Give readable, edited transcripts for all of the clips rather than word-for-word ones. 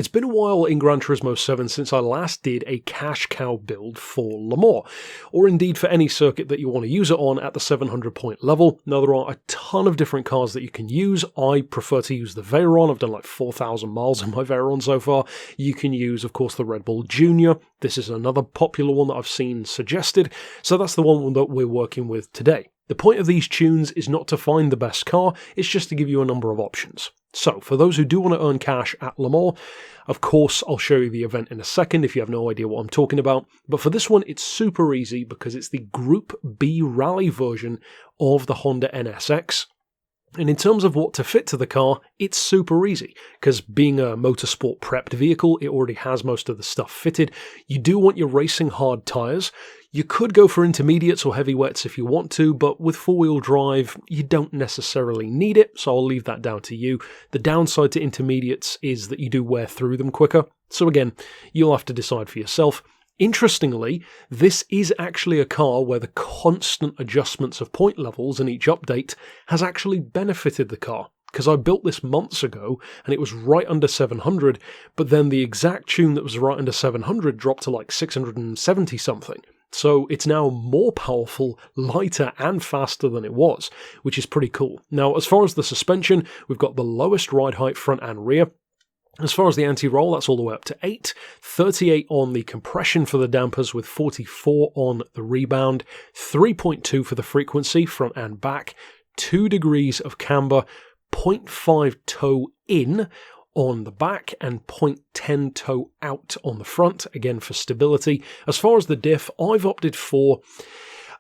It's been a while in Gran Turismo 7 since I last did a cash cow build for Le Mans, or indeed for any circuit that you want to use it on at the 700 point level. Now there are a ton of different cars that you can use. I prefer to use the Veyron. I've done like 4,000 miles on my Veyron so far. You can use, of course, the Red Bull Junior. This is another popular one that I've seen suggested, so that's the one that we're working with today. The point of these tunes is not to find the best car, it's just to give you a number of options. So, for those who do want to earn cash at Le Mans, of course, I'll show you the event in a second if you have no idea what I'm talking about. But for this one, it's super easy because it's the Group B rally version of the Honda NSX. And in terms of what to fit to the car, it's super easy, because being a motorsport prepped vehicle, it already has most of the stuff fitted. You do want your racing hard tyres. You could go for intermediates or heavyweights if you want to, but with four-wheel drive, you don't necessarily need it, so I'll leave that down to you. The downside to intermediates is that you do wear through them quicker, so again, you'll have to decide for yourself. Interestingly, this is actually a car where the constant adjustments of point levels in each update has actually benefited the car, because I built this months ago and it was right under 700, but then the exact tune that was right under 700 dropped to like 670 something. So it's now more powerful, lighter and faster than it was, which is pretty cool. Now, as far as the suspension, we've got the lowest ride height front and rear. As far as the anti-roll, that's all the way up to 8, 38 on the compression for the dampers with 44 on the rebound, 3.2 for the frequency front and back, 2 degrees of camber, 0.5 toe in on the back and 0.10 toe out on the front, again for stability. As far as the diff, I've opted for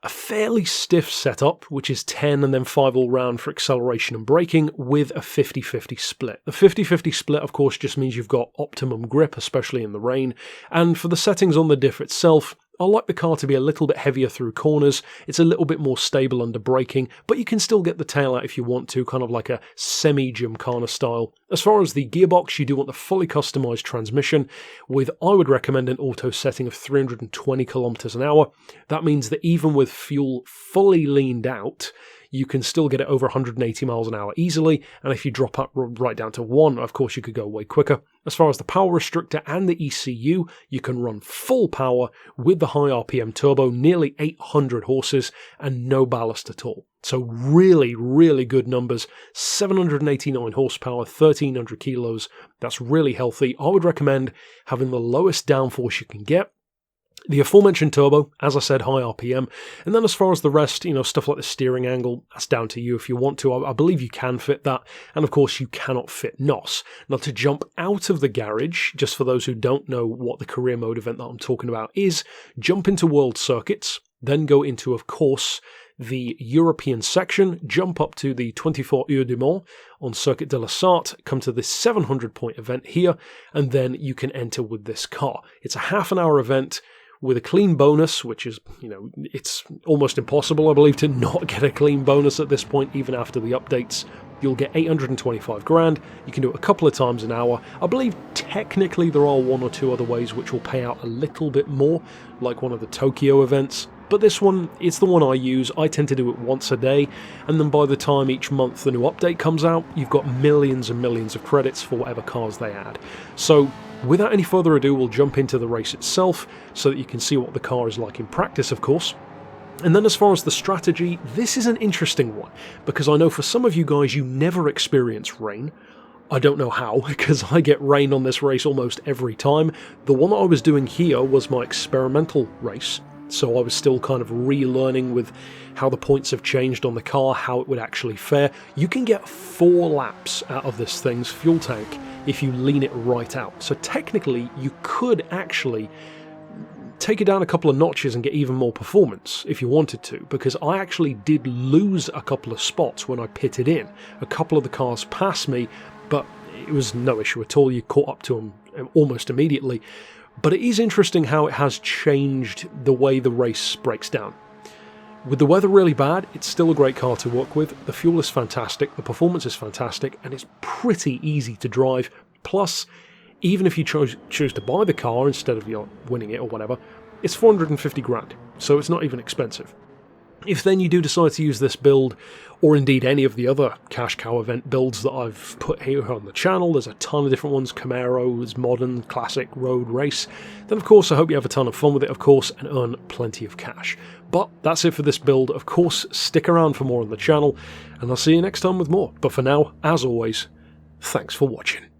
a fairly stiff setup, which is 10 and then 5 all round for acceleration and braking with a 50-50 split. The 50-50 split, of course, just means you've got optimum grip, especially in the rain. And for the settings on the diff itself, I like the car to be a little bit heavier through corners. It's a little bit more stable under braking, but you can still get the tail out if you want to, kind of like a semi-Gymkhana style. As far as the gearbox, you do want the fully customized transmission with, I would recommend, an auto setting of 320 kilometers an hour. That means that even with fuel fully leaned out, you can still get it over 180 miles an hour easily, and if you drop up right down to 1, of course you could go way quicker. As far as the power restrictor and the ECU, you can run full power with the high RPM turbo, nearly 800 horses, and no ballast at all. So really, really good numbers. 789 horsepower, 1,300 kilos. That's really healthy. I would recommend having the lowest downforce you can get. The aforementioned turbo, as I said, high RPM, and then as far as the rest, stuff like the steering angle, that's down to you if you want to. I believe you can fit that, and of course you cannot fit NOS. Now, to jump out of the garage, just for those who don't know what the career mode event that I'm talking about is, jump into World Circuits, then go into, of course, the European section, jump up to the 24 Heures du Mans on Circuit de la Sarthe, come to this 700 point event here, and then you can enter with this car. It's a half an hour event with a clean bonus, which is, it's almost impossible, I believe, to not get a clean bonus at this point, even after the updates. You'll get 825 grand. You can do it a couple of times an hour. I believe technically there are 1 or 2 other ways which will pay out a little bit more, like one of the Tokyo events. But this one, it's the one I use. I tend to do it once a day, and then by the time each month the new update comes out, you've got millions and millions of credits for whatever cars they add. So, without any further ado, we'll jump into the race itself so that you can see what the car is like in practice, of course. And then as far as the strategy, this is an interesting one, because I know for some of you guys you never experience rain. I don't know how, because I get rain on this race almost every time. The one that I was doing here was my experimental race, so I was still kind of relearning with how the points have changed on the car, how it would actually fare. You can get 4 laps out of this thing's fuel tank if you lean it right out. So technically, you could actually take it down a couple of notches and get even more performance if you wanted to, because I actually did lose a couple of spots when I pitted in. A couple of the cars passed me, but it was no issue at all. You caught up to them almost immediately. But it is interesting how it has changed the way the race breaks down. With the weather really bad, it's still a great car to work with. The fuel is fantastic, the performance is fantastic, and it's pretty easy to drive. Plus, even if you choose to buy the car instead of winning it or whatever, it's 450 grand, so it's not even expensive. If then you do decide to use this build, or indeed any of the other Cash Cow event builds that I've put here on the channel, there's a ton of different ones, Camaro, there's Modern, Classic, Road, Race, then of course I hope you have a ton of fun with it, of course, and earn plenty of cash. But that's it for this build. Of course, stick around for more on the channel, and I'll see you next time with more. But for now, as always, thanks for watching.